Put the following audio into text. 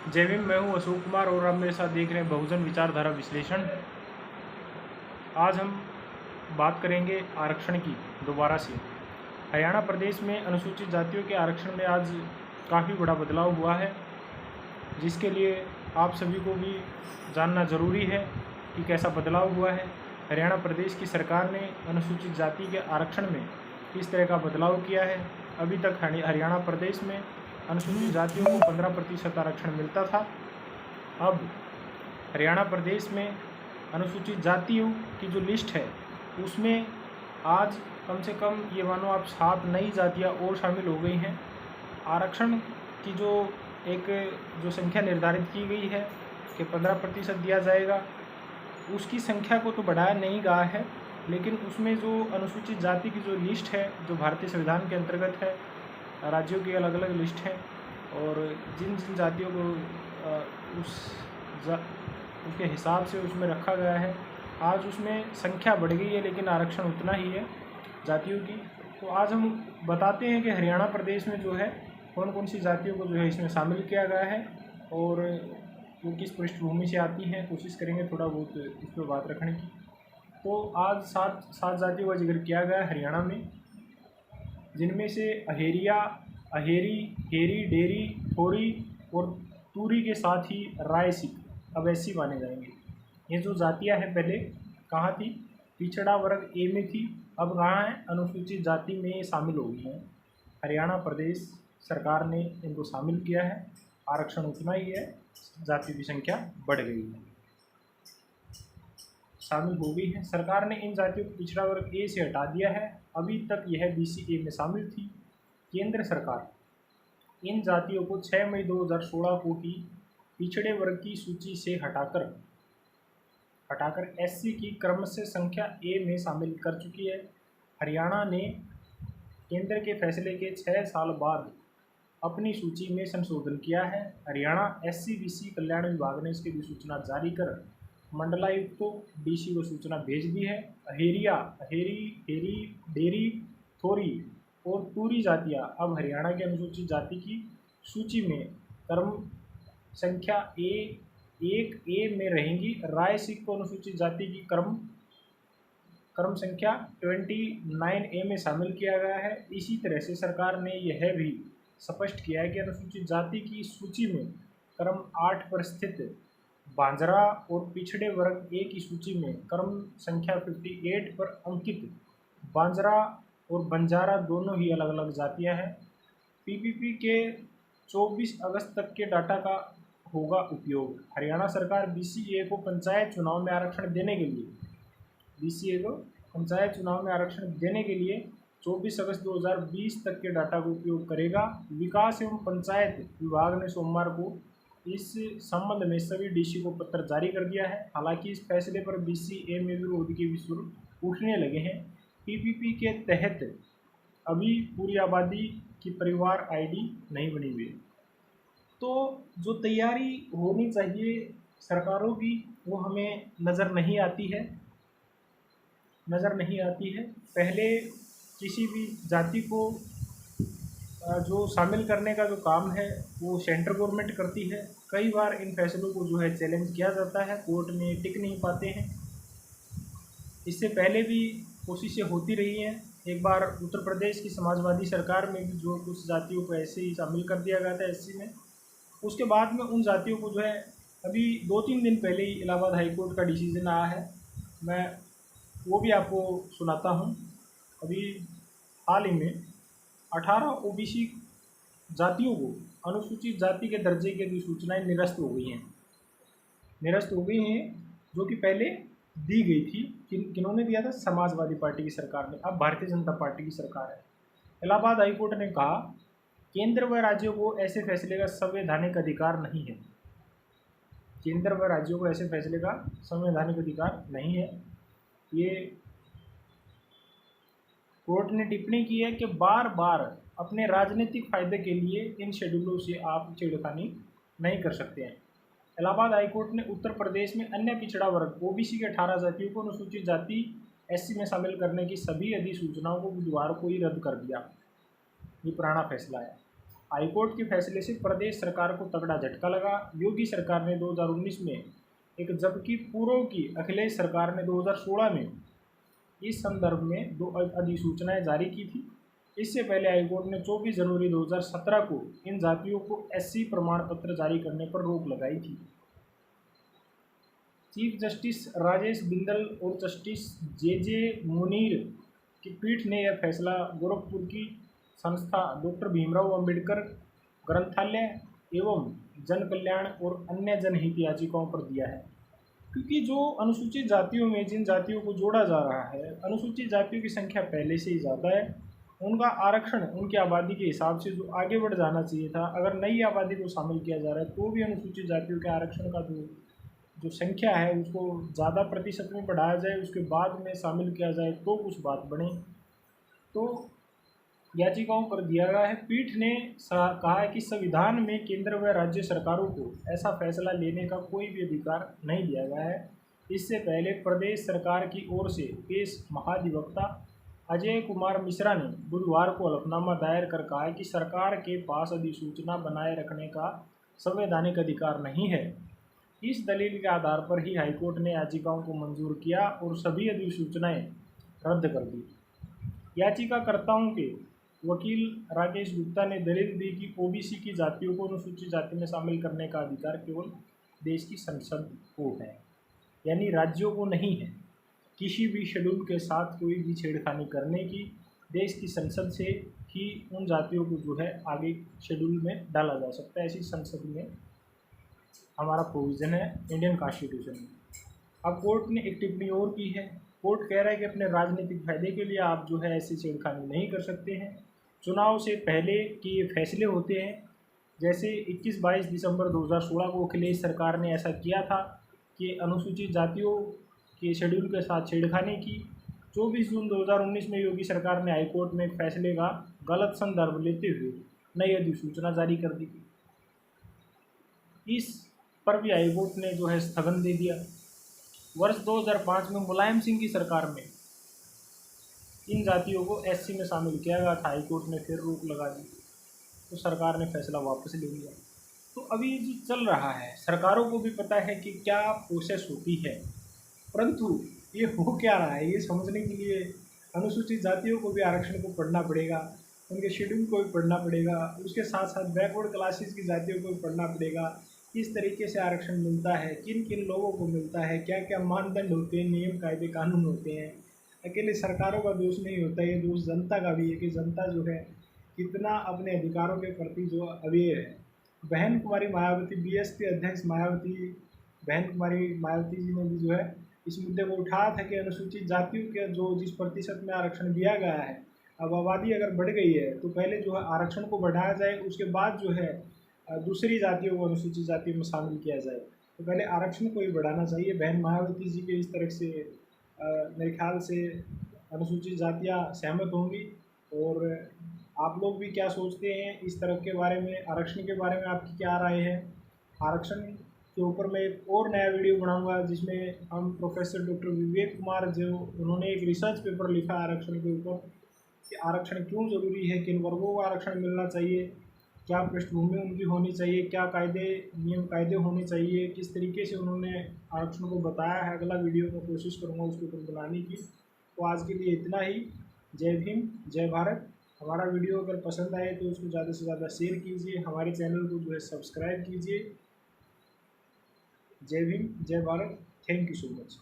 जय भीम। मैं हूं अशोक कुमार और आप मेरे साथ देख रहे हैं बहुजन विचारधारा विश्लेषण। आज हम बात करेंगे आरक्षण की दोबारा से। हरियाणा प्रदेश में अनुसूचित जातियों के आरक्षण में आज काफ़ी बड़ा बदलाव हुआ है, जिसके लिए आप सभी को भी जानना ज़रूरी है कि कैसा बदलाव हुआ है। हरियाणा प्रदेश की सरकार ने अनुसूचित जाति के आरक्षण में किस तरह का बदलाव किया है। अभी तक हरियाणा प्रदेश में अनुसूचित जातियों को 15% आरक्षण मिलता था। अब हरियाणा प्रदेश में अनुसूचित जातियों की जो लिस्ट है उसमें आज कम से कम ये मानो आप 7 नई जातियाँ और शामिल हो गई हैं। आरक्षण की जो संख्या निर्धारित की गई है कि 15% दिया जाएगा, उसकी संख्या को तो बढ़ाया नहीं गया है, लेकिन उसमें जो अनुसूचित जाति की जो लिस्ट है, जो भारतीय संविधान के अंतर्गत है, राज्यों की अलग अलग लिस्ट है, और जिन जिन जातियों को उसके हिसाब से उसमें रखा गया है, आज उसमें संख्या बढ़ गई है लेकिन आरक्षण उतना ही है जातियों की। तो आज हम बताते हैं कि हरियाणा प्रदेश में जो है कौन कौन सी जातियों को जो है इसमें शामिल किया गया है और वो किस पृष्ठभूमि से आती हैं। कोशिश करेंगे थोड़ा बहुत इस पर बात रखने की। तो आज सात जातियों का जिक्र किया गया है हरियाणा में, जिनमें से अहेरिया, अहेरी, हेरी, डेरी, थोरी और तूरी के साथ ही राय सिख अब ऐसी माने जाएंगे। ये जो जातियां हैं पहले कहाँ थी? पिछड़ा वर्ग ए में थी, अब कहाँ है? अनुसूचित जाति में शामिल हो गई हैं। हरियाणा प्रदेश सरकार ने इनको शामिल किया है, आरक्षण उतना ही है, जाति की संख्या बढ़ गई है, शामिल हो गई है। सरकार ने इन जातियों को पिछड़ा वर्ग ए से हटा दिया है, अभी तक यह BCA में शामिल थी। केंद्र सरकार इन जातियों को 6 मई 2016 को ही पिछड़े वर्ग की सूची से हटाकर SC की क्रमशः संख्या A में शामिल कर चुकी है। हरियाणा ने केंद्र के फैसले के 6 साल बाद अपनी सूची में संशोधन किया है। हरियाणा SC/BC कल्याण विभाग ने इसकी अधिसूचना जारी कर मंडलायुक्त को DC को सूचना भेज दी है। अहेरिया, अहेरी, हेरी, डेरी, थोरी और तूरी जातियाँ अब हरियाणा की अनुसूचित जाति की सूची में क्रम संख्या 1A में रहेंगी। राय सिख को अनुसूचित जाति की क्रम संख्या 29A में शामिल किया गया है। इसी तरह से सरकार ने यह भी स्पष्ट किया है कि अनुसूचित जाति की सूची में क्रम 8 पर स्थित बांजरा और पिछड़े वर्ग ए की सूची में क्रम संख्या 58 पर अंकित बांजरा और बंजारा दोनों ही अलग अलग जातियां हैं। PPP के 24 अगस्त तक के डाटा का होगा उपयोग। हरियाणा सरकार BCA को पंचायत चुनाव में आरक्षण देने के लिए 24 अगस्त 2020 तक के डाटा का उपयोग करेगा। विकास एवं पंचायत विभाग ने सोमवार को इस संबंध में सभी DC को पत्र जारी कर दिया है। हालांकि इस फैसले पर BCA में विरोध के भी सुर उठने लगे हैं। PPP के तहत अभी पूरी आबादी की परिवार ID नहीं बनी हुई, तो जो तैयारी होनी चाहिए सरकारों की वो हमें नज़र नहीं आती है। पहले किसी भी जाति को जो शामिल करने का जो काम है वो सेंट्रल गवर्नमेंट करती है। कई बार इन फैसलों को जो है चैलेंज किया जाता है, कोर्ट में टिक नहीं पाते हैं। इससे पहले भी कोशिशें होती रही हैं। एक बार उत्तर प्रदेश की समाजवादी सरकार में भी जो कुछ जातियों को ऐसे ही शामिल कर दिया गया था SC में, उसके बाद में उन जातियों को जो है अभी 2-3 दिन पहले ही इलाहाबाद हाई कोर्ट का डिसीजन आया है, मैं वो भी आपको सुनाता हूँ। अभी हाल ही में 18 OBC जातियों को अनुसूचित जाति के दर्जे की अधिसूचनाएं निरस्त हो गई हैं, जो कि पहले दी गई थी। किन्होंने दिया था? समाजवादी पार्टी की सरकार ने। अब भारतीय जनता पार्टी की सरकार है। इलाहाबाद हाई कोर्ट ने कहा केंद्र व राज्यों को ऐसे फैसले का संवैधानिक अधिकार नहीं है। केंद्र व राज्यों को ऐसे फैसले का संवैधानिक अधिकार नहीं है। ये कोर्ट ने टिप्पणी की है कि बार बार अपने राजनीतिक फायदे के लिए इन शेड्यूलों से आप छेड़खानी नहीं कर सकते हैं। इलाहाबाद हाईकोर्ट ने उत्तर प्रदेश में अन्य पिछड़ा वर्ग OBC के 18 जातियों को अनुसूचित जाति SC में शामिल करने की सभी अधिसूचनाओं को बुधवार को ही रद्द कर दिया। ये पुराना फैसला है। हाईकोर्ट के फैसले से प्रदेश सरकार को तगड़ा झटका लगा। योगी सरकार ने 2019 में एक, जबकि पूर्व की अखिलेश सरकार ने 2016 में इस संदर्भ में 2 अधिसूचनाएं जारी की थी। इससे पहले हाईकोर्ट ने 24 जनवरी 2017 को इन जातियों को एससी प्रमाण पत्र जारी करने पर रोक लगाई थी। चीफ जस्टिस राजेश बिंदल और जस्टिस जे मुनीर की पीठ ने यह फैसला गोरखपुर की संस्था डॉक्टर भीमराव अंबेडकर ग्रंथालय एवं जन कल्याण और अन्य जनहित याचिकाओं पर दिया है, क्योंकि जो अनुसूचित जातियों में जिन जातियों को जोड़ा जा रहा है, अनुसूचित जातियों की संख्या पहले से ही ज़्यादा है। उनका आरक्षण उनकी आबादी के हिसाब से जो आगे बढ़ जाना चाहिए था, अगर नई आबादी को शामिल किया जा रहा है तो भी अनुसूचित जातियों के आरक्षण का जो संख्या है उसको ज़्यादा प्रतिशत में बढ़ाया जाए, उसके बाद में शामिल किया जाए तो कुछ बात बने। तो याचिकाओं पर दिया गया है। पीठ ने कहा है कि संविधान में केंद्र व राज्य सरकारों को ऐसा फैसला लेने का कोई भी अधिकार नहीं दिया गया है। इससे पहले प्रदेश सरकार की ओर से पेश महाधिवक्ता अजय कुमार मिश्रा ने बुधवार को हलफनामा दायर कर कहा है कि सरकार के पास अधिसूचना बनाए रखने का संवैधानिक अधिकार नहीं है। इस दलील के आधार पर ही हाईकोर्ट ने याचिकाओं को मंजूर किया और सभी अधिसूचनाएं रद्द कर दी। याचिकाकर्ताओं के वकील राकेश गुप्ता ने दलील दी कि ओबीसी की जातियों को अनुसूचित जाति में शामिल करने का अधिकार केवल देश की संसद को है, यानी राज्यों को नहीं है। किसी भी शेड्यूल के साथ कोई भी छेड़खानी करने की देश की संसद से ही उन जातियों को जो है आगे शेड्यूल में डाला जा सकता है। ऐसी संसद में हमारा प्रोविज़न है इंडियन कॉन्स्टिट्यूशन में। अब कोर्ट ने एक टिप्पणी और की है। कोर्ट कह रहा है कि अपने राजनीतिक फायदे के लिए आप जो है ऐसी छेड़खानी नहीं कर सकते हैं। चुनाव से पहले के ये फैसले होते हैं, जैसे 21-22 दिसंबर 2016 को अखिलेश सरकार ने ऐसा किया था कि अनुसूचित जातियों के शेड्यूल के साथ छेड़खानी की। 24 जून 2019 में योगी सरकार ने हाईकोर्ट में फैसले का गलत संदर्भ लेते हुए नई अधिसूचना जारी कर दी। इस पर भी हाईकोर्ट ने जो है स्थगन दे दिया। वर्ष 2005 में मुलायम सिंह की सरकार में इन जातियों को एससी में शामिल किया गया था। हाईकोर्ट ने फिर रोक लगा दी तो सरकार ने फैसला वापस ले लिया। तो अभी जो चल रहा है, सरकारों को भी पता है कि क्या प्रोसेस होती है, परंतु ये हो क्या रहा है ये समझने के लिए अनुसूचित जातियों को भी आरक्षण को पढ़ना पड़ेगा, उनके शेड्यूल को भी पढ़ना पड़ेगा, उसके साथ साथ बैकवर्ड क्लासेस की जातियों को भी पढ़ना पड़ेगा। किस तरीके से आरक्षण मिलता है, किन किन लोगों को मिलता है, क्या क्या मानदंड होते हैं, नियम कायदे कानून होते हैं। अकेले सरकारों का दोष नहीं होता, ये दोष जनता का भी है कि जनता जो है कितना अपने अधिकारों के प्रति जो अवेयर है। बहन कुमारी मायावती, बीएसपी अध्यक्ष बहन कुमारी मायावती जी ने भी जो है इस मुद्दे को उठाया था कि अनुसूचित जातियों के जो जिस प्रतिशत में आरक्षण दिया गया है, अब आबादी अगर बढ़ गई है तो पहले जो है आरक्षण को बढ़ाया जाए, उसके बाद जो है दूसरी जातियों को अनुसूचित जातियों में शामिल किया जाए। तो पहले आरक्षण को ही बढ़ाना चाहिए। बहन मायावती जी के इस तरह से मेरे ख्याल से अनुसूचित जातियाँ सहमत होंगी। और आप लोग भी क्या सोचते हैं इस तरह के बारे में, आरक्षण के बारे में आपकी क्या राय है? आरक्षण के ऊपर मैं एक और नया वीडियो बनाऊंगा जिसमें हम प्रोफेसर डॉक्टर विवेक कुमार जो उन्होंने एक रिसर्च पेपर लिखा आरक्षण के ऊपर कि आरक्षण क्यों ज़रूरी है, किन वर्गों को आरक्षण मिलना चाहिए, क्या पृष्ठभूमि उनकी होनी चाहिए, क्या कायदे नियम कायदे होने चाहिए, किस तरीके से उन्होंने आरक्षण को बताया है। अगला वीडियो में कोशिश करूँगा उसके ऊपर बनाने की। तो आज के लिए इतना ही। जय भीम, जय भारत। हमारा वीडियो अगर पसंद आए तो उसको ज़्यादा से ज़्यादा शेयर कीजिए, हमारे चैनल को जो है सब्सक्राइब कीजिए। जय भीम, जय Bharat. Thank you so much.